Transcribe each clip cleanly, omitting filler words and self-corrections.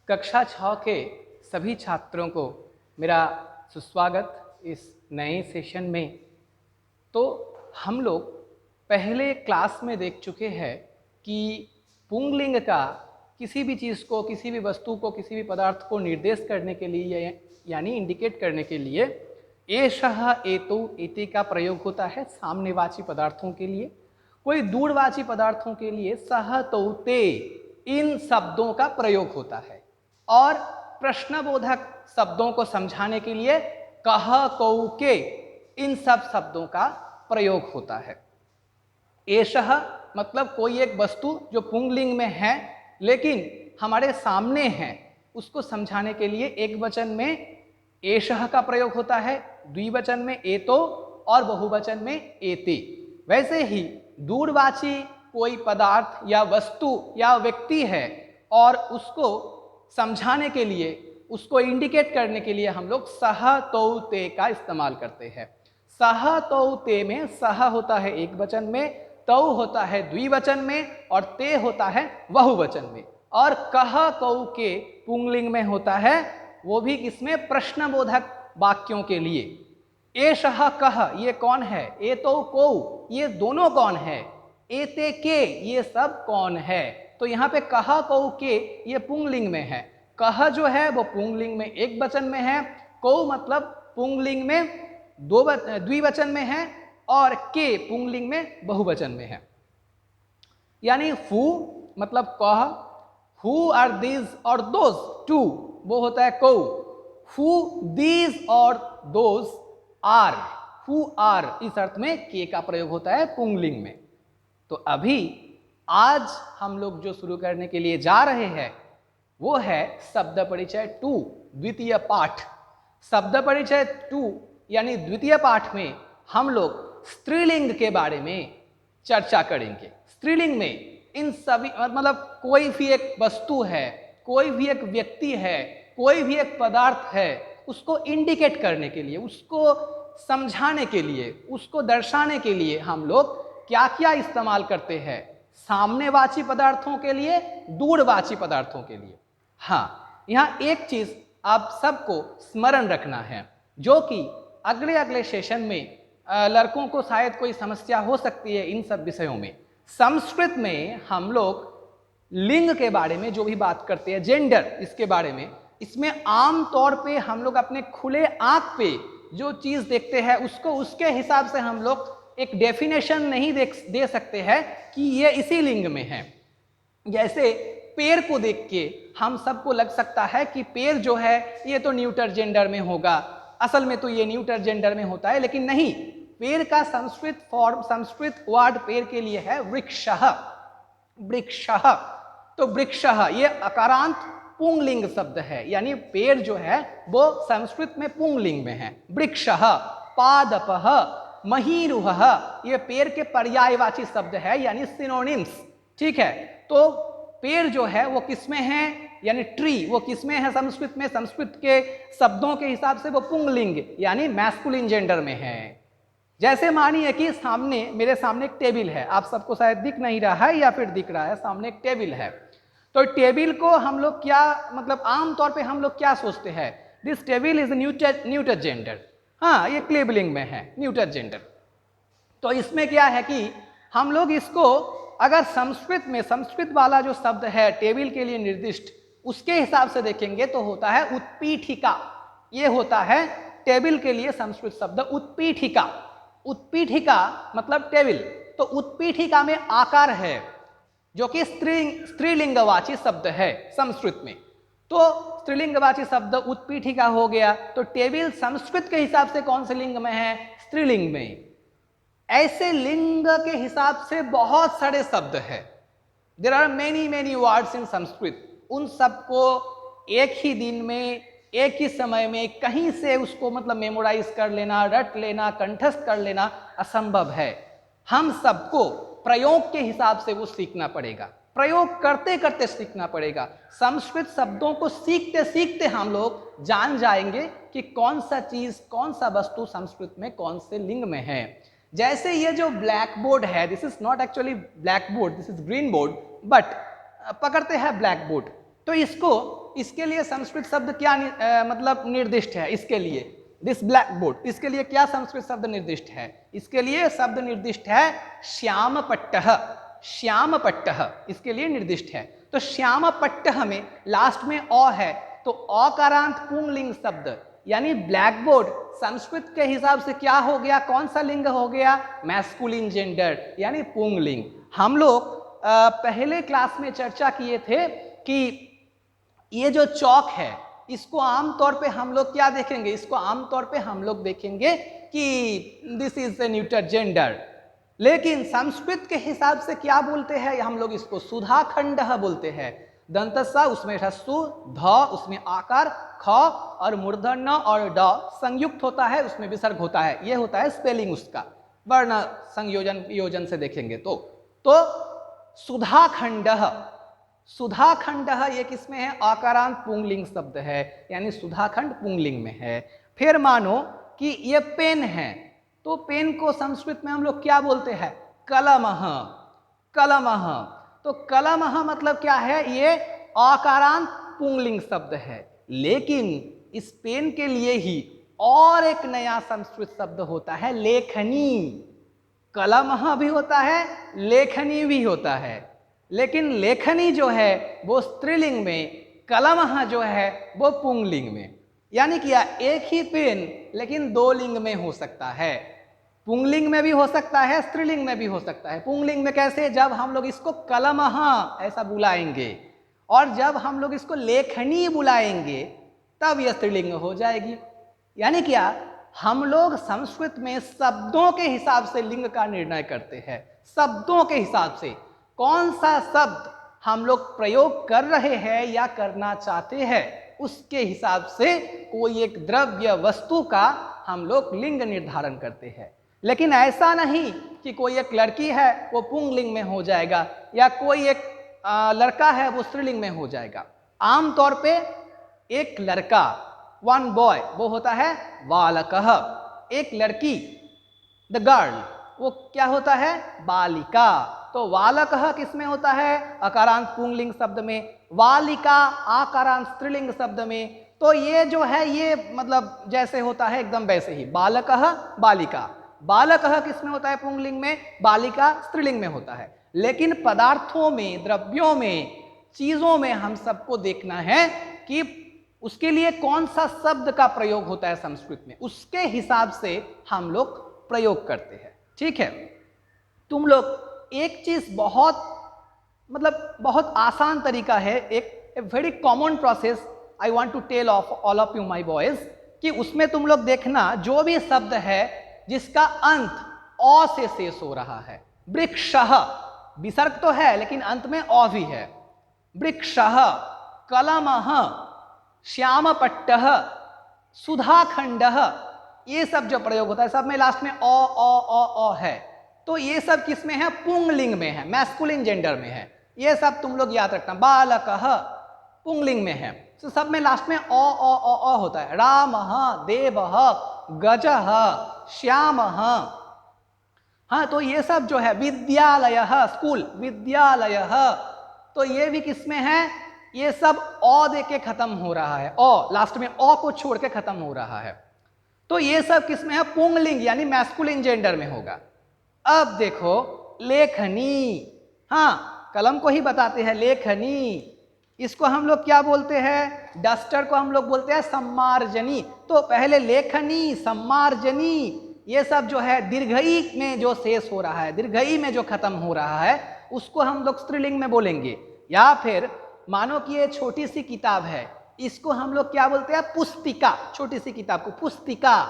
कक्षा 6 के सभी छात्रों को मेरा सुस्वागत इस नए सेशन में। तो हम लोग पहले क्लास में देख चुके हैं कि पुंगलिंग का किसी भी चीज़ को, किसी भी वस्तु को, किसी भी पदार्थ को निर्देश करने के लिए यानी इंडिकेट करने के लिए एषः, एतौ, एते का प्रयोग होता है सामनेवाची पदार्थों के लिए। कोई दूरवाची पदार्थों के लिए सह, तौ, ते इन शब्दों का प्रयोग होता है। और प्रश्नबोधक शब्दों को समझाने के लिए कह, कौ, के इन सब शब्दों का प्रयोग होता है। एषः मतलब कोई एक वस्तु जो पुंगलिंग में है लेकिन हमारे सामने है, उसको समझाने के लिए एक वचन में एषः का प्रयोग होता है, द्विवचन में एतो और बहुवचन में एते। वैसे ही दूरवाची कोई पदार्थ या वस्तु या व्यक्ति है और उसको समझाने के लिए, उसको इंडिकेट करने के लिए हम लोग सह, तौ, ते का इस्तेमाल करते हैं। सह, तौ, ते में सह होता है एक वचन में, तौ होता है द्विवचन में और ते होता है बहुवचन में। और कह, कौ, के पुंगलिंग में होता है, वो भी किसमें? प्रश्नबोधक वाक्यों के लिए। एषः कह ये कौन है, एतौ कौ ये दोनों कौन है, एते के ये सब कौन है। तो यहाँ पे कह, कौ, के ये पुंगलिंग में है। कह जो है वो पुंगलिंग में एक वचन में है, कौ मतलब पुंगलिंग में द्विवचन में है और के पुंगलिंग में बहुवचन में है। यानी हु मतलब कह, हु आर दीज और दोज टू वो होता है कौ, हु दीज और दोज आर, हु आर इस अर्थ में के का प्रयोग होता है पुंगलिंग में। तो अभी आज हम लोग जो शुरू करने के लिए जा रहे हैं वो है शब्द परिचय 2 द्वितीय पाठ। शब्द परिचय 2 यानी द्वितीय पाठ में हम लोग स्त्रीलिंग के बारे में चर्चा करेंगे। स्त्रीलिंग में इन सभी मतलब कोई भी एक वस्तु है, कोई भी एक व्यक्ति है, कोई भी एक पदार्थ है, उसको इंडिकेट करने के लिए, उसको समझाने के लिए, उसको दर्शाने के लिए हम लोग क्या क्या इस्तेमाल करते हैं? सामनेवाची पदार्थों के लिए, दूरवाची पदार्थों के लिए। हाँ, यहाँ एक चीज आप सबको स्मरण रखना है जो कि अगले सेशन में लड़कों को शायद कोई समस्या हो सकती है इन सब विषयों में। संस्कृत में हम लोग लिंग के बारे में जो भी बात करते हैं, जेंडर इसके बारे में, इसमें आम तौर पे हम लोग अपने खुले आंख पे जो चीज देखते हैं उसको उसके हिसाब से हम लोग एक डेफिनेशन नहीं दे सकते हैं कि ये इसी लिंग में है। जैसे पेड़ को देख के हम सबको लग सकता है कि पेड़ जो है ये तो न्यूटर जेंडर में होगा, असल में तो ये न्यूटर जेंडर में होता है, लेकिन नहीं। पेड़ का संस्कृत फॉर्म, संस्कृत वर्ड पेड़ के लिए है वृक्षः। वृक्षः तो वृक्षः ये अकारांत पुंगलिंग शब्द है, यानी पेड़ जो है वो संस्कृत में पुंगलिंग में है। वृक्षः, पादपः, महीरुहः ये पेड़ के पर्यायवाची शब्द है यानी सिनोनिम्स। ठीक है, तो पेड़ जो है वो किसमें है, यानी ट्री वो किसमें है संस्कृत में? संस्कृत के शब्दों के हिसाब से वो पुंगलिंग यानी मैस्कुलिन जेंडर में है। जैसे मानिए कि मेरे सामने एक टेबल है, आप सबको शायद दिख नहीं रहा है या फिर दिख रहा है, सामने एक टेबल है। तो टेबल को हम लोग क्या मतलब आमतौर पे हम लोग क्या सोचते हैं? This table is neuter gender. हाँ, ये क्लेबलिंग में है, न्यूटर जेंडर। तो इसमें क्या है कि हम लोग इसको अगर संस्कृत में, संस्कृत वाला जो शब्द है टेबल के लिए निर्दिष्ट, उसके हिसाब से देखेंगे तो होता है उत्पीठिका। ये होता है टेबल के लिए संस्कृत शब्द उत्पीठिका। उत्पीठिका मतलब टेबल। तो उत्पीठिका में आकार है जो कि स्त्रीलिंगवाची शब्द है संस्कृत में। तो स्त्रीलिंगवाची शब्द उत्पीठिका हो गया। तो टेबल संस्कृत के हिसाब से कौन से लिंग में है? स्त्रीलिंग में। ऐसे लिंग के हिसाब से बहुत सारे शब्द है। There are many words in Sanskrit. उन सबको एक ही दिन में, एक ही समय में कहीं से उसको मतलब मेमोराइज कर लेना, रट लेना, कंठस्थ कर लेना असंभव है। हम सबको प्रयोग के हिसाब से वो सीखना पड़ेगा, प्रयोग करते करते सीखना पड़ेगा। संस्कृत शब्दों को सीखते सीखते हम लोग जान जाएंगे कि कौन सा चीज, कौन सा वस्तु संस्कृत में कौन से लिंग में है। जैसे ये जो ब्लैक बोर्ड है, this is not actually black board, this is green board, but पकड़ते हैं ब्लैक बोर्ड। तो इसको इसके लिए संस्कृत शब्द क्या मतलब निर्दिष्ट है? इसके लिए दिस ब्लैक बोर्ड, इसके लिए क्या संस्कृत शब्द निर्दिष्ट है? इसके लिए शब्द निर्दिष्ट है श्यामपट्टः। श्यामपट्टः इसके लिए निर्दिष्ट है। तो श्यामपट्टः में लास्ट में अ है, तो अकारांत पुंगलिंग शब्द यानी ब्लैक बोर्ड संस्कृत के हिसाब से क्या हो गया? कौन सा लिंग हो गया? मैस्कुलिन जेंडर यानी पुंगलिंग। हम लोग पहले क्लास में चर्चा किए थे कि ये जो चौक है इसको आमतौर पे हम लोग क्या देखेंगे? इसको आमतौर पे हम लोग देखेंगे कि this is A neuter gender, लेकिन संस्कृत के हिसाब से क्या बोलते हैं? हम लोग इसको सुधाखंड बोलते हैं। दंतस्सा उसमें ह्रस्व, ध उसमें आकार, ख और मूर्धन्य और ड संयुक्त होता है, उसमें विसर्ग होता है। ये होता है स्पेलिंग उसका, वर्ण संयोजन योजन से देखेंगे तो सुधाखंड। सुधाखंड ये किसमें है? आकारांत पुंगलिंग शब्द है, यानी सुधाखंड पुंगलिंग में है। फिर मानो कि ये पेन है, तो पेन को संस्कृत में हम लोग क्या बोलते हैं? कलमः। कलमः, तो कलमः मतलब क्या है? ये आकारांत पुंगलिंग शब्द है। लेकिन इस पेन के लिए ही और एक नया संस्कृत शब्द होता है, लेखनी। कलमः भी होता है, लेखनी भी होता है, लेकिन लेखनी जो है वो स्त्रीलिंग में, कलमः जो है वो पुंगलिंग में। यानी कि एक ही पेन लेकिन दो लिंग में हो सकता है। पुंगलिंग में भी हो सकता है, स्त्रीलिंग में भी हो सकता है। पुंगलिंग में कैसे? जब हम लोग इसको कलमः ऐसा बुलाएंगे, और जब हम लोग इसको लेखनी बुलाएंगे तब यह स्त्रीलिंग हो जाएगी। यानी क्या? हम लोग संस्कृत में शब्दों के हिसाब से लिंग का निर्णय करते हैं। शब्दों के हिसाब से कौन सा शब्द हम लोग प्रयोग कर रहे हैं या करना चाहते हैं, उसके हिसाब से कोई एक द्रव्य वस्तु का हम लोग लिंग निर्धारण करते हैं। लेकिन ऐसा नहीं कि कोई एक लड़की है वो पुंगलिंग में हो जाएगा, या कोई एक लड़का है वो स्त्रीलिंग में हो जाएगा। आमतौर पे एक लड़का, वन बॉय, वो होता है बालकः। एक लड़की, द गर्ल, वो क्या होता है? बालिका। तो बालकः किस में होता है? अकारांत पुंगलिंग शब्द में। बालिका आकारांत स्त्रीलिंग शब्द में। तो ये जो है ये मतलब जैसे होता है एकदम वैसे ही, बालकः बालिका। बालकः किस में होता है? पुंगलिंग में। बालिका स्त्रीलिंग में होता है। लेकिन पदार्थों में, द्रव्यों में, चीजों में हम सबको देखना है कि उसके लिए कौन सा शब्द का प्रयोग होता है संस्कृत में, उसके हिसाब से हम लोग प्रयोग करते हैं। ठीक है? तुम लोग एक चीज बहुत आसान तरीका है, एक very common process I want to tell of all of you my boys, कि उसमें तुम लोग देखना जो भी शब्द है जिसका अंत अ से शेष हो रहा है, वृक्षः, विसर्ग तो है लेकिन अंत में अ भी है, वृक्षः, कलमः, श्यामपट्टः, सुधाखंडः, ये सब जो प्रयोग होता है सब में लास्ट में अ है। तो ये सब किस में है? पुंगलिंग में है, मैस्कुलिन जेंडर में है। ये सब तुम लोग याद रखना। बालकः पुंगलिंग में है, तो सब में लास्ट में अ होता है। रामः, देवः, गजः, श्यामः। हाँ, तो ये सब जो है, विद्यालयः, स्कूल, विद्यालयः, तो ये भी किस में है? ये सब अ दे के खत्म हो रहा है, अ लास्ट में अ को छोड़ के खत्म हो रहा है। तो ये सब किस में है? पुंगलिंग यानी मैस्कुलिन जेंडर में होगा। अब देखो लेखनी, हाँ कलम को ही बताते हैं लेखनी। इसको हम लोग क्या बोलते हैं? डस्टर को हम लोग बोलते हैं सम्मार्जनी। तो पहले लेखनी, सम्मार्जनी, ये सब जो है दीर्घई में जो शेष हो रहा है, दीर्घई में जो खत्म हो रहा है, उसको हम लोग स्त्रीलिंग में बोलेंगे। या फिर मानो कि ये छोटी सी किताब है, इसको हम लोग क्या बोलते हैं? पुस्तिका। छोटी सी किताब को पुस्तिका।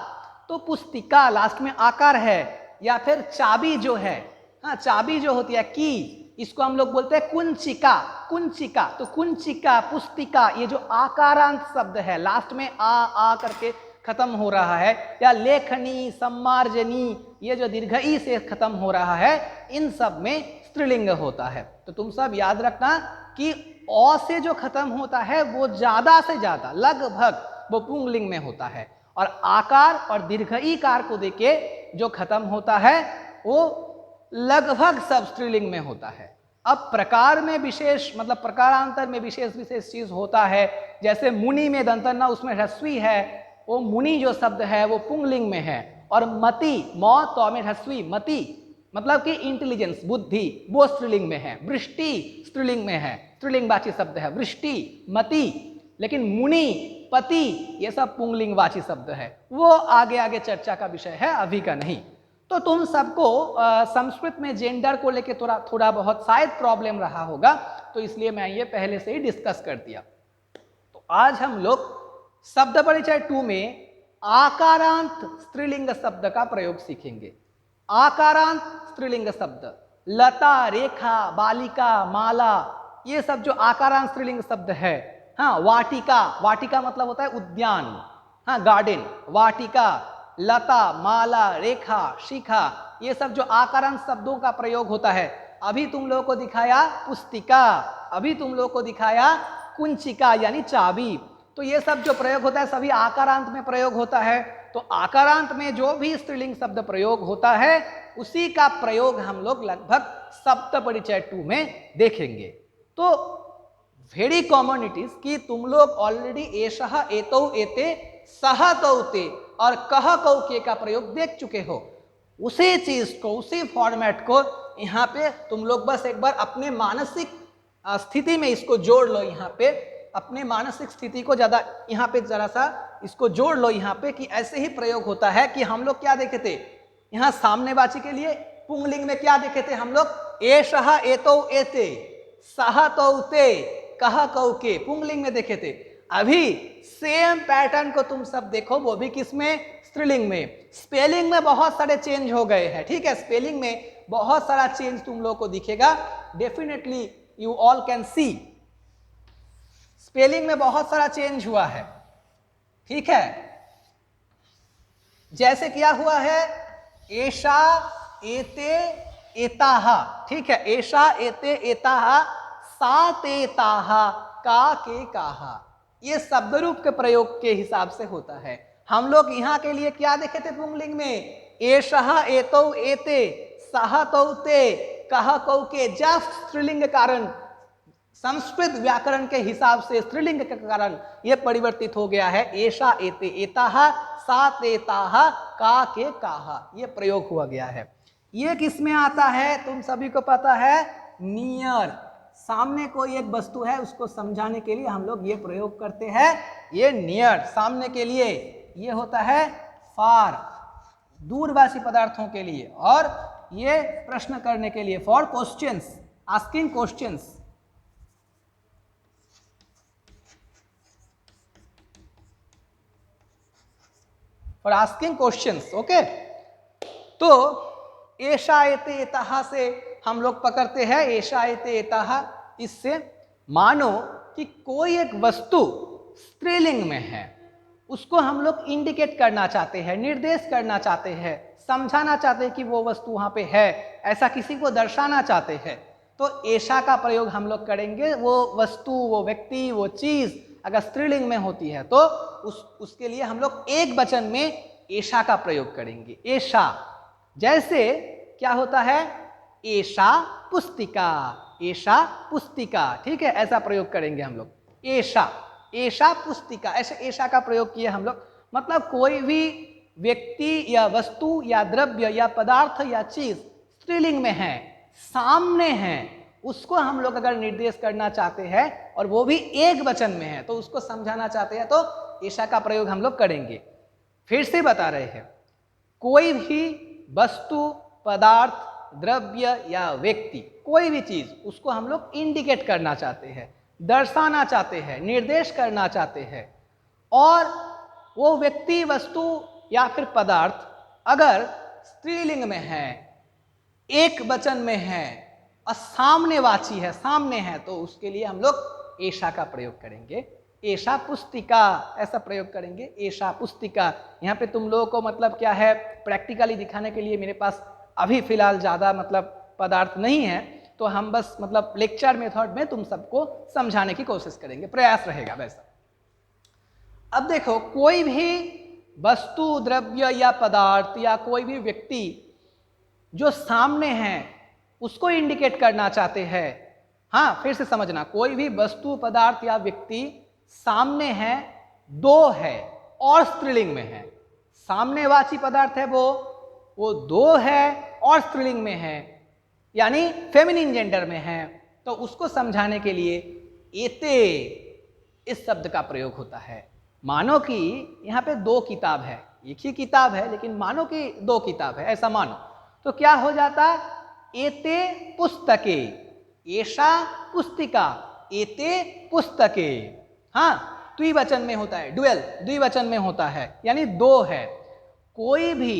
तो पुस्तिका लास्ट में आकार है। या फिर चाबी जो है, हाँ चाबी जो होती है की, इसको हम लोग बोलते हैं कुंचिका। कुंचिका, तो कुंचिका, पुस्तिका, ये जो आकारांत शब्द है लास्ट में आ करके खत्म हो रहा है, या लेखनी, सम्मार्जनी, ये जो दीर्घई से खत्म हो रहा है, इन सब में स्त्रीलिंग होता है। तो तुम सब याद रखना कि अ से जो खत्म होता है वो ज्यादा से ज्यादा, लगभग वो पुंगलिंग में होता है, और आकार और दीर्घई कार को देके जो खत्म होता है वो लगभग सब स्त्रीलिंग में होता है। अब प्रकार में विशेष मतलब प्रकारांतर में विशेष विशेष चीज होता है, जैसे मुनि में दंतना उसमें ह्रस्वी है, वो मुनि जो शब्द है वो पुंगलिंग में है, और मति मौ में ह्रस्वी मति मतलब कि इंटेलिजेंस बुद्धि वो स्त्रीलिंग में है, वृष्टि स्त्रीलिंग में है, स्त्रीलिंगवाची शब्द है वृष्टि मति, लेकिन मुनि पति ये सब पुंगलिंगवाची शब्द है, वो आगे आगे चर्चा का विषय है, अभी का नहीं। तो तुम सबको संस्कृत में जेंडर को लेके थोड़ा बहुत शायद प्रॉब्लम रहा होगा, तो इसलिए मैं ये पहले से ही डिस्कस कर दिया। तो आज हम लोग शब्द परिचय 2 में आकारांत स्त्रीलिंग शब्द का प्रयोग सीखेंगे। आकारांत स्त्रीलिंग शब्द लता, रेखा, बालिका, माला, ये सब जो आकारांत स्त्रीलिंग शब्द है। हाँ, वाटिका, वाटिका मतलब होता है उद्यान, हाँ गार्डन, वाटिका, लता, माला, रेखा, शिखा, ये सब जो आकारांत शब्दों का प्रयोग होता है। अभी तुम लोगों को दिखाया पुस्तिका, अभी तुम लोगों को दिखाया कुंचिका यानी चाबी, तो ये सब जो प्रयोग होता है सभी आकारांत में प्रयोग होता है। तो आकारांत में जो भी स्त्रीलिंग शब्द प्रयोग होता है उसी का प्रयोग हम लोग लगभग शब्द परिचय 2 में देखेंगे। तो वेरी कॉमन इट इज कि तुम लोग ऑलरेडी एषः, एतौ, एते, सह, तौ, ते और कह, कौ, के का प्रयोग देख चुके हो। उसी चीज को, उसी फॉर्मेट को यहाँ पे तुम लोग बस एक बार अपने मानसिक स्थिति में इसको जोड़ लो। यहाँ पे अपने मानसिक स्थिति को ज्यादा यहाँ पे जरा सा इसको जोड़ लो यहाँ पे, कि ऐसे ही प्रयोग होता है। कि हम लोग क्या देखे थे यहाँ सामनेवाची के लिए पुंगलिंग में क्या देखे थे हम लोग, एषः, एतौ, एते, सह, तौ, ते, कह, कौ, के पुंगलिंग में देखे थे। अभी सेम पैटर्न को तुम सब देखो, वो भी किसमें, स्त्रीलिंग में। स्पेलिंग में बहुत सारे चेंज हो गए हैं, ठीक है, स्पेलिंग में बहुत सारा चेंज तुम लोगों को दिखेगा, definitely you all can see. Spelling में बहुत सारा चेंज हुआ है, ठीक है। जैसे क्या हुआ है, एषा, एते, एताः, ठीक है, एषा, एते, एताः, सा, ते, ताः, का, के, काः, ये शब्द रूप के प्रयोग के हिसाब से होता है। हम लोग यहाँ के लिए क्या देखे थे पुंगलिंग में, एषः, एतौ, एते, सह, तौ, ते, कह, कौ, के। जब स्त्रीलिंग के कारण, संस्कृत व्याकरण के हिसाब से स्त्रीलिंग के कारण यह परिवर्तित हो गया है, एषा, एते, एताः, सा, ते, ताः, का, के, काः, ये प्रयोग हुआ गया है। ये किस में आता है तुम सभी को पता है, नियर। सामने कोई एक वस्तु है उसको समझाने के लिए हम लोग ये प्रयोग करते हैं, ये नियर सामने के लिए, ये होता है फार दूरवासी पदार्थों के लिए, और ये प्रश्न करने के लिए for questions, asking questions. For asking questions, okay. तो एषा, एते, एताः से हम लोग पकड़ते हैं, एषा, एते, एताः। इससे मानो कि कोई एक वस्तु स्त्रीलिंग में है, उसको हम लोग इंडिकेट करना चाहते हैं, निर्देश करना चाहते हैं, समझाना चाहते हैं कि वो वस्तु वहां पे है, ऐसा किसी को दर्शाना चाहते हैं, तो एषा का प्रयोग हम लोग करेंगे। वो वस्तु, वो व्यक्ति, वो चीज अगर स्त्रीलिंग में होती है तो उसके लिए हम लोग एक वचन में एषा का प्रयोग करेंगे, एषा। जैसे क्या होता है, एषा पुस्तिका, एषा पुस्तिका, ठीक है, ऐसा प्रयोग करेंगे हम लोग, एषा, एषा पुस्तिका, ऐसे एषा का प्रयोग किए हम लोग। मतलब कोई भी व्यक्ति या वस्तु या द्रव्य या पदार्थ या चीज स्त्रीलिंग में है, सामने है, उसको हम लोग अगर निर्देश करना चाहते हैं और वो भी एक वचन में है, तो उसको समझाना चाहते हैं, तो एषा का प्रयोग हम लोग करेंगे। फिर से बता रहे हैं, कोई भी वस्तु, पदार्थ, द्रव्य या व्यक्ति, कोई भी चीज, उसको हम लोग इंडिकेट करना चाहते हैं, दर्शाना चाहते हैं, निर्देश करना चाहते हैं, और वो व्यक्ति, वस्तु या फिर पदार्थ अगर स्त्रीलिंग में है, एक वचन में है और सामनेवाची है, सामने है, तो उसके लिए हम लोग एषा का प्रयोग करेंगे। एषा पुस्तिका ऐसा प्रयोग करेंगे, एषा पुस्तिका। यहाँ पे तुम लोगों को मतलब क्या है, प्रैक्टिकली दिखाने के लिए मेरे पास अभी फिलहाल ज़्यादा मतलब पदार्थ नहीं है, तो हम बस मतलब लेक्चर मेथड में तुम सबको समझाने की कोशिश करेंगे, प्रयास रहेगा वैसा। अब देखो, कोई भी वस्तु, द्रव्य या पदार्थ या कोई भी व्यक्ति जो सामने है, उसको इंडिकेट करना चाहते हैं। हाँ, फिर से समझना, कोई भी वस्तु, पदार्थ या व्यक्ति सामने है, दो है और स्त्रीलिंग में है। सामनेवाची पदार्थ है वो दो है और स्त्रीलिंग में है, यानी फेमिनिन जेंडर में है। तो उसको समझाने के लिए एते इस शब्द का प्रयोग होता है। मानो कि यहाँ पे दो किताब है, एक ही किताब है लेकिन मानो कि दो किताब है, ऐसा मानो तो क्या हो जाता? एते पुस्तके, एषा पुस्तिका, एते पुस्तके। हाँ, द्विवचन में होता है, ड्यूअल द्विवचन में होता है, यानी दो है। कोई भी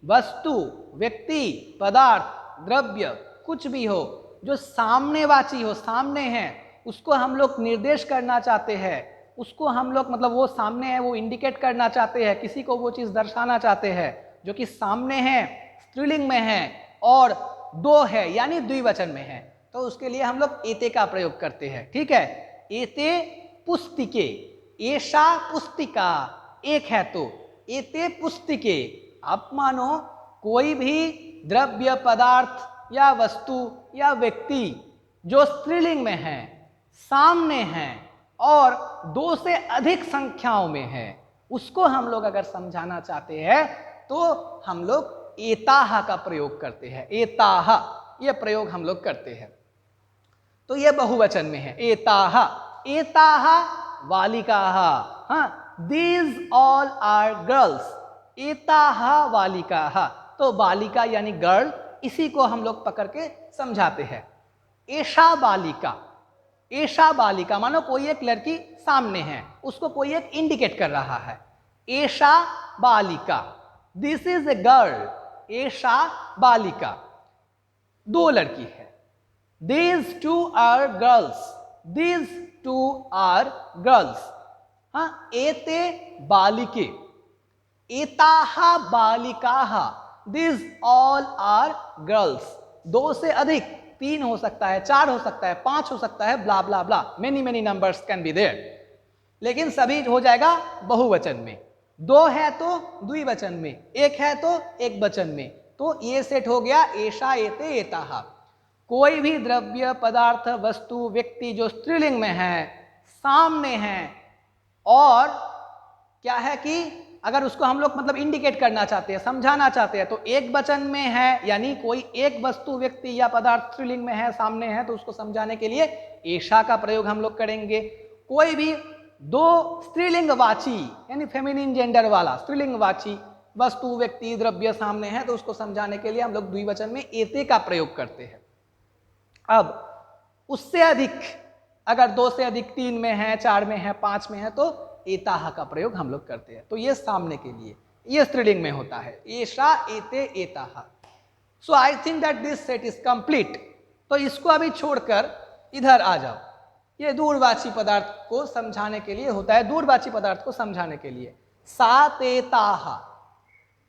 वस्तु, व्यक्ति, पदार्थ, द्रव्य, कुछ भी हो जो सामनेवाची हो, सामने है, उसको हम लोग निर्देश करना चाहते हैं, उसको हम लोग मतलब वो सामने है वो इंडिकेट करना चाहते हैं, किसी को वो चीज़ दर्शाना चाहते हैं जो कि सामने है, स्त्रीलिंग में है और दो है यानी द्विवचन में है, तो उसके लिए हम लोग एते का प्रयोग करते हैं। ठीक है, एते पुस्तिके, एषा पुस्तिका, एक है तो एते पुस्तिके। आप मानो कोई भी द्रव्य, पदार्थ या वस्तु या व्यक्ति जो स्त्रीलिंग में है, सामने है और दो से अधिक संख्याओं में है, उसको हम लोग अगर समझाना चाहते हैं तो हम लोग एताहा का प्रयोग करते हैं। एताहा ये प्रयोग हम लोग करते हैं। तो ये बहुवचन में है, एताहा, एताहा बालिकाहा। हाँ, दीज ऑल आर गर्ल्स, एताहा बालिकाहा। तो बालिका यानी गर्ल, इसी को हम लोग पकड़ के समझाते हैं। एषा बालिका, एषा बालिका मानो कोई एक लड़की सामने है, उसको कोई एक इंडिकेट कर रहा है। एषा बालिका, दिस इज ए गर्ल, एषा बालिका, दो लड़की है। These two are girls, these two are girls। हाँ, एते बालिके, एताहा बालिकाहा, these all are girls। दो से अधिक, तीन हो सकता है, चार हो सकता है, पांच हो सकता है, blah blah blah, many many numbers can be there, लेकिन सभी हो जाएगा बहुवचन में। दो है तो द्विवचन में, एक है तो एक वचन में। तो ये सेट हो गया एषा, एते, एताहा। कोई भी द्रव्य, पदार्थ, वस्तु, व्यक्ति जो स्त्रीलिंग में है, सामने है और क्या है कि अगर उसको हम लोग मतलब इंडिकेट करना चाहते हैं, समझाना चाहते हैं, तो एक वचन में है, यानी कोई एक वस्तु, व्यक्ति या पदार्थ स्त्रीलिंग में है, सामने है, तो उसको समझाने के लिए एषा का प्रयोग हम लोग करेंगे। कोई भी दो स्त्रीलिंगवाची यानी फेमिनिन जेंडर वाला स्त्रीलिंगवाची वस्तु, व्यक्ति, द्रव्य सामने है, तो उसको समझाने के लिए हम लोग द्विवचन में एते का प्रयोग करते हैं। अब उससे अधिक, अगर दो से अधिक, तीन में है, चार में है, पांच में है, तो एताहा का प्रयोग हम लोग करते हैं। तो ये सामने के लिए, ये स्त्रीलिंग में होता है, एषा, एते, एताहा। So I think that this set is complete. तो इसको अभी छोड़कर इधर आ जाओ। ये दूरवाची पदार्थ को समझाने के लिए होता है, दूरवाची पदार्थ को समझाने के लिए सा, ते, ताहा।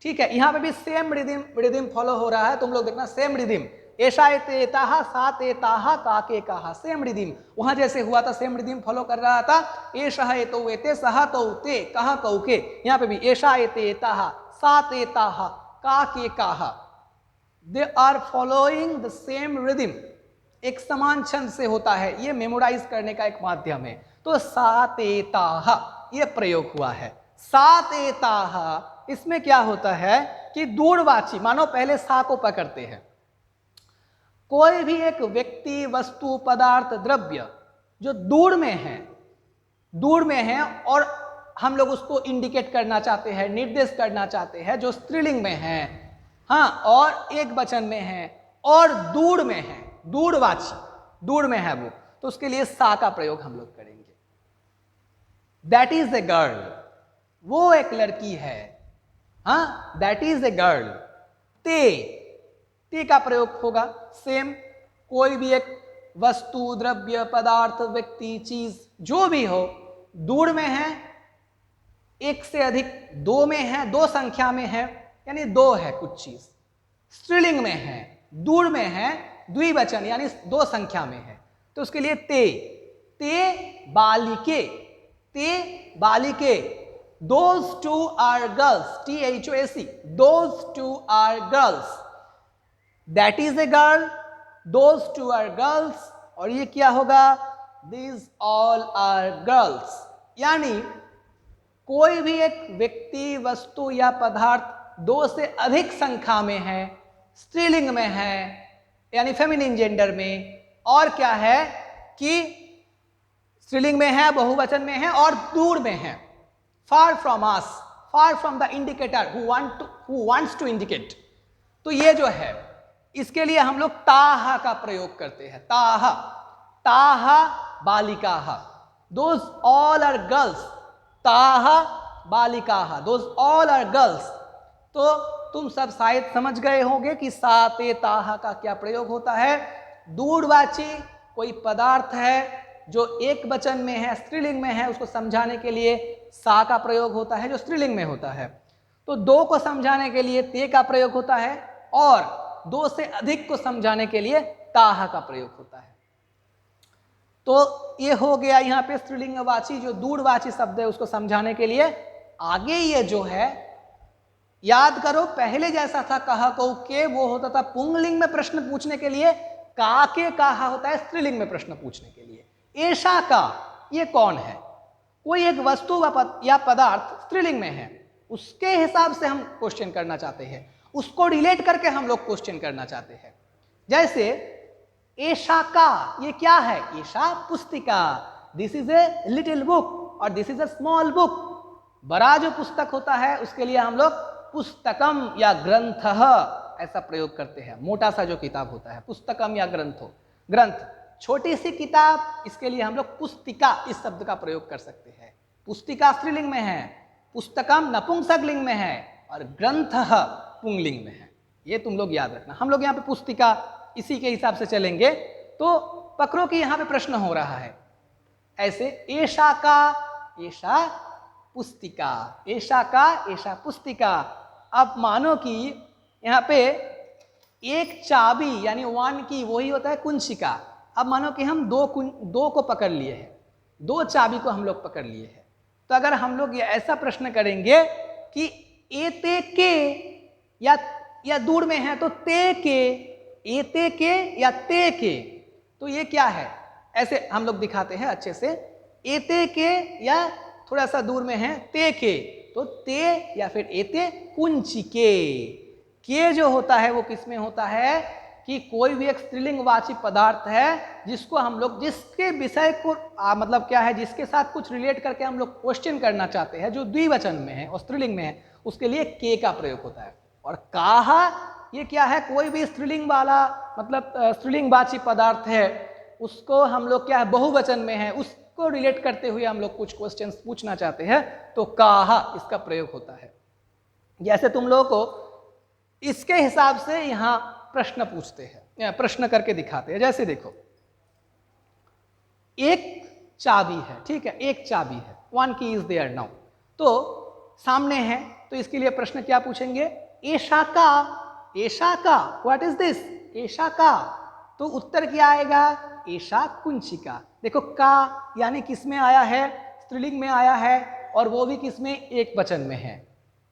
ठीक है, यहां पे भी सेम रिदिम फॉलो हो रहा है, तुम लोग देखना, सेम रिदिम, एषा, एते, एताहा, सा, ते, ताहा, का, के, काहा, सेम रिदिम। वहां जैसे हुआ था सेम रिदिम फॉलो कर रहा था, एषा, एतो, एते, सहा, तो, ते, कहा, कौ, के। यहाँ पे भी एषा, एते, एताहा, सा, ते, ताहा, का, के, काहा, they are following the same rhythm. एक समान छंद से होता है, ये मेमोराइज करने का एक माध्यम है। तो सा, ते, ताहा ये प्रयोग हुआ है। सा, ते, ताहा, इसमें क्या होता है कि दूरवाची, मानो पहले सा को पकड़ते हैं, कोई भी एक व्यक्ति, वस्तु, पदार्थ, द्रव्य जो दूर में है, दूर में है और हम लोग उसको इंडिकेट करना चाहते हैं, निर्देश करना चाहते हैं, जो स्त्रीलिंग में है, हाँ, और एक वचन में है और दूर में है, दूरवाची, दूर में है वो, तो उसके लिए सा का प्रयोग हम लोग करेंगे। दैट इज ए गर्ल, वो एक लड़की है, हाँ, दैट इज ए गर्ल। ते का प्रयोग होगा सेम, कोई भी एक वस्तु, द्रव्य, पदार्थ, व्यक्ति, चीज जो भी हो, दूर में है, एक से अधिक, दो में है, दो संख्या में है, यानी दो है कुछ चीज, स्त्रीलिंग में है, दूर में है, द्विवचन यानी दो संख्या में है, तो उसके लिए ते बालिके, ते बालिके, those two are girls, THOAC, those two are girls, that is a girl, those two are girls, और ये क्या होगा, दीज ऑल आर गर्ल्स। यानी कोई भी एक व्यक्ति, वस्तु या पदार्थ दो से अधिक संख्या में है, स्त्रीलिंग में है यानी फेमिनिन जेंडर में, और क्या है कि स्त्रीलिंग में है, बहुवचन में है और दूर में है, far from us, far from the indicator who wants to indicate. तो ये जो है इसके लिए हम लोग ताहा का प्रयोग करते हैं। ताहा, ताहा बालिकाः, दोज ऑल आर गर्ल्स, ताहा बालिकाः, दोज ऑल आर गर्ल्स। तो तुम सब शायद समझ गए होंगे कि सा ते ताहा का क्या प्रयोग होता है। दूरवाची कोई पदार्थ है जो एक वचन में है, स्त्रीलिंग में है, उसको समझाने के लिए सा का प्रयोग होता है जो स्त्रीलिंग में होता है। तो दो को समझाने के लिए ते का प्रयोग होता है, और दो से अधिक को समझाने के लिए ताहा का प्रयोग होता है। तो ये हो गया यहाँ पे स्त्रीलिंगवाची, जो दूरवाची शब्द है उसको समझाने के लिए। आगे ये जो है याद करो, पहले जैसा था कहा कहो के, वो होता था पुंगलिंग में प्रश्न पूछने के लिए, का के कहा होता है स्त्रीलिंग में प्रश्न पूछने के लिए। ऐसा का, ये कौन है, कोई एक वस्तु या पदार्थ स्त्रीलिंग में है, उसके हिसाब से हम क्वेश्चन करना चाहते हैं, उसको रिलेट करके हम लोग क्वेश्चन करना चाहते हैं। जैसे ऐसा का, ये क्या है, ऐसा पुस्तिका, this is a little book और this is a small book. बड़ा जो पुस्तक होता है उसके लिए हम लोग पुस्तकम या ग्रंथः ऐसा प्रयोग करते हैं। मोटा सा जो किताब होता है पुस्तकम या ग्रंथो, ग्रंथ। छोटी सी किताब, इसके लिए हम लोग पुस्तिका इस शब्द का प्रयोग कर सकते हैं। पुस्तिका स्त्रीलिंग में है, पुस्तकम नपुंसकलिंग में है और ग्रंथः पुंगलिंग में है। ये तुम लोग याद रखना। हम लोग यहाँ पे पुस्तिका इसी के हिसाब से चलेंगे। तो पकड़ो कि यहाँ पे प्रश्न हो रहा है ऐसे, ऐसा का, ऐसा पुस्तिका, ऐसा का, ऐसा पुस्तिका। अब मानो कि यहाँ पे एक चाबी यानी वन की, वही होता है कुंचिका। अब मानो कि हम दो को पकड़ लिए हैं, दो चाबी को हम लोग पकड़ लिए हैं। तो अगर हम लोग ये ऐसा प्रश्न करेंगे कि एते के या दूर में है तो ते के, एते के या ते के, तो ये क्या है, ऐसे हम लोग दिखाते हैं अच्छे से। एते के या थोड़ा सा दूर में है ते के, तो ते या फिर एते कुंचिके। के जो होता है वो किस में होता है कि कोई भी एक स्त्रीलिंगवाची पदार्थ है जिसको हम लोग, जिसके विषय को मतलब क्या है, जिसके साथ कुछ रिलेट करके हम लोग क्वेश्चन करना चाहते हैं, जो द्विवचन में है और स्त्रीलिंग में है, उसके लिए के का प्रयोग होता है। और काहा, ये क्या है, कोई भी स्त्रीलिंग वाला मतलब स्त्रीलिंगवाची पदार्थ है, उसको हम लोग क्या है बहुवचन में है, उसको रिलेट करते हुए हम लोग कुछ क्वेश्चन पूछना चाहते हैं, तो काहा इसका प्रयोग होता है। जैसे तुम लोगों को इसके हिसाब से यहाँ प्रश्न पूछते हैं, प्रश्न करके दिखाते हैं। जैसे देखो, एक चाबी है, ठीक है, एक चाबी है, वन की इज देयर नाउ। तो सामने है, तो इसके लिए प्रश्न क्या पूछेंगे, ऐसा का, ऐसा का, व्हाट इज दिस, ऐसा का। तो उत्तर क्या आएगा, ऐसा कुंचिका। देखो का यानी किस में आया है, स्त्रीलिंग में आया है, और वो भी किस में, एक वचन में है।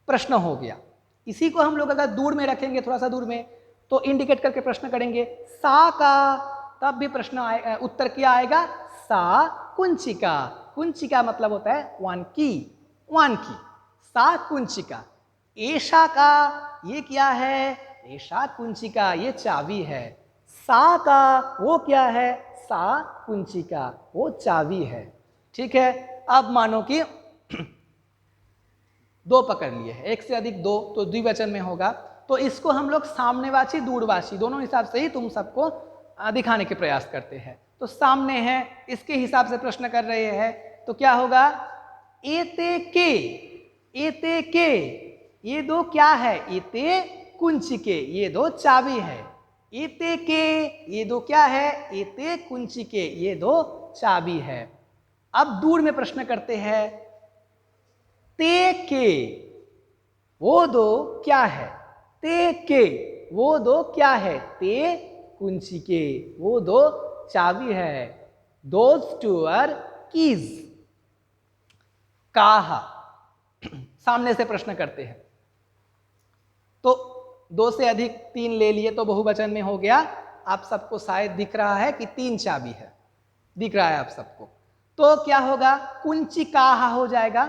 प्रश्न हो गया। इसी को हम लोग अगर दूर में रखेंगे, थोड़ा सा दूर में, तो इंडिकेट करके प्रश्न करेंगे सा का, तब भी प्रश्न आएगा, उत्तर क्या आएगा, सा कुंचिका। कुंचिका मतलब होता है वन की, वन की, सा कुंचिका। ऐसा का, ये क्या है, ऐसा कुंचिका, ये चाबी है। सा का, वो क्या है, सा कुंचिका, वो चाबी है। ठीक है। अब मानो कि दो पकड़ लिए हैं, एक से अधिक दो, तो द्विवचन में होगा। तो इसको हम लोग सामनेवाची दूरवाची दोनों हिसाब से ही तुम सबको दिखाने के प्रयास करते हैं। तो सामने है, इसके हिसाब से प्रश्न कर रहे हैं, तो क्या होगा, एते के, एते के, ये दो क्या है, एते कुंचिके, ये दो चाबी है। एते के, ये दो क्या है, एते कुंचिके, ये दो चाबी है। अब दूर में प्रश्न करते हैं, ते के, वो दो क्या है, ते के, वो दो क्या है, ते कुंचिके, वो दो चाबी है। Those two are keys. काहा, सामने से प्रश्न करते हैं, तो दो से अधिक तीन ले लिए तो बहुवचन में हो गया। आप सबको शायद दिख रहा है कि 3 चाबी है, दिख रहा है आप सबको। तो क्या होगा, कुंचिकाः हो जाएगा।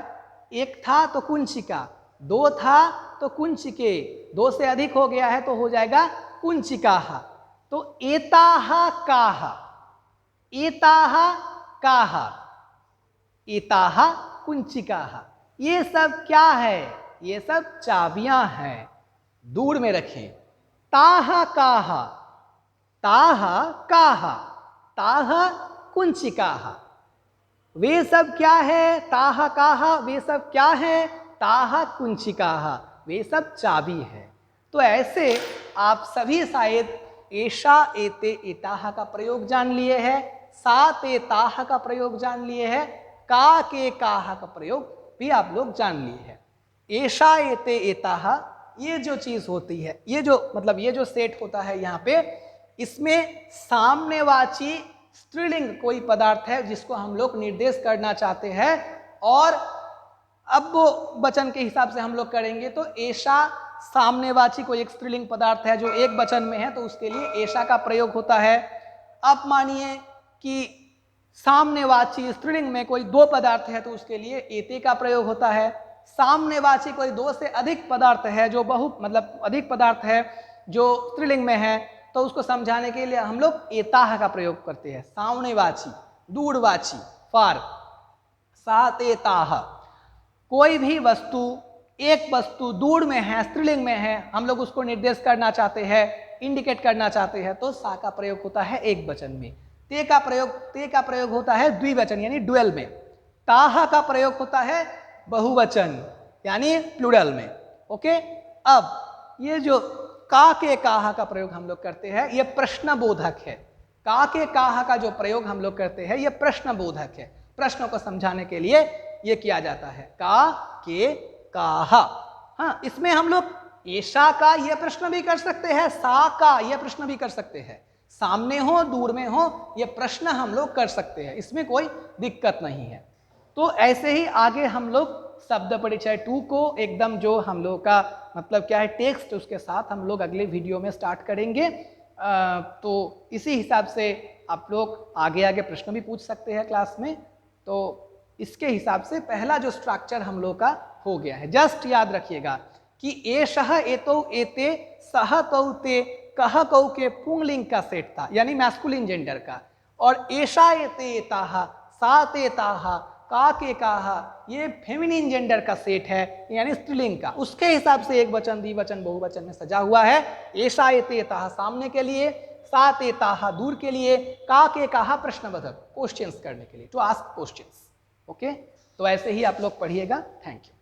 1 था तो कुंचिका, 2 था तो कुंचिके, 2 से अधिक हो गया है तो हो जाएगा कुंचिकाः। तो एताः काः, एताः काः, एताः कुंचिकाः, ये सब क्या है, ये सब चाबियां हैं। दूर में रखें। ताः काः, ताः काः, ताः कुंचिकाः, वे सब क्या है, ताः काः, वे सब क्या है, ताः कुंचिकाः, वे सब चाबी है। तो ऐसे आप सभी शायद एषा एते एताः का प्रयोग जान लिए हैं, सा ते ताः का प्रयोग जान लिए हैं, का के काः का प्रयोग भी आप लोग जान लिए हैं। एषा एते एताः, ये जो चीज होती है, ये जो मतलब ये जो सेट होता है यहाँ पे, इसमें सामनेवाची स्त्रीलिंग कोई पदार्थ है जिसको हम लोग निर्देश करना चाहते हैं, और अब वो वचन के हिसाब से हम लोग करेंगे। तो एषा सामनेवाची कोई एक स्त्रीलिंग पदार्थ है जो एक वचन में है, तो उसके लिए एषा का प्रयोग होता है। अब मानिए कि सामनेवाची स्त्रीलिंग में कोई 2 पदार्थ है तो उसके लिए एते का प्रयोग होता है। सामनेवाची कोई 2 से अधिक पदार्थ है जो मतलब अधिक पदार्थ है जो स्त्रीलिंग में है, तो उसको समझाने के लिए हम लोग एताः का प्रयोग करते हैं। सामनेवाची, दूरवाची, फार, सा ते ताः, कोई भी वस्तु, एक वस्तु दूर में है, स्त्रीलिंग में है, हम लोग उसको निर्देश करना चाहते हैं, इंडिकेट करना चाहते हैं, तो सा का प्रयोग होता है एक वचन में। ते का प्रयोग होता है द्विवचन यानी ड्यूअल में। ताः का प्रयोग होता है बहुवचन यानी प्लूरल में। ओके, अब ये जो का के काः का प्रयोग हम लोग करते हैं, ये प्रश्नबोधक है। का के काः का जो प्रयोग हम लोग करते हैं, ये प्रश्नबोधक है। प्रश्नों को समझाने के लिए ये किया जाता है, का के काः। हाँ, इसमें हम लोग एषा का यह प्रश्न भी कर सकते हैं, सा का यह प्रश्न भी कर सकते हैं, सामने हो दूर में हो यह प्रश्न हम लोग कर सकते हैं, इसमें कोई दिक्कत नहीं है। तो ऐसे ही आगे हम लोग शब्द परिचय 2 को एकदम जो हम लोग का मतलब क्या है टेक्स्ट, उसके साथ हम लोग अगले वीडियो में स्टार्ट करेंगे। तो इसी हिसाब से आप लोग आगे आगे प्रश्न भी पूछ सकते हैं क्लास में। तो इसके हिसाब से पहला जो स्ट्रक्चर हम लोग का हो गया है। जस्ट याद रखिएगा कि एषः एतौ एते सः तौ ते कः कौ के पुंलिंग का सेट था यानी मैस्कुलिन जेंडर का, और एषा एते एताः सा ते ताः का के काः ये फेमिनिन जेंडर का सेट है यानी स्त्रीलिंग का। उसके हिसाब से एक वचन, द्विवचन, बहुवचन में सजा हुआ है। एषा एते एताः सामने के लिए, सा ते ताः दूर के लिए, का के काः प्रश्नबोधक क्वेश्चंस करने के लिए, टू आस्क क्वेश्चंस। ओके, तो ऐसे ही आप लोग पढ़िएगा। Thank you.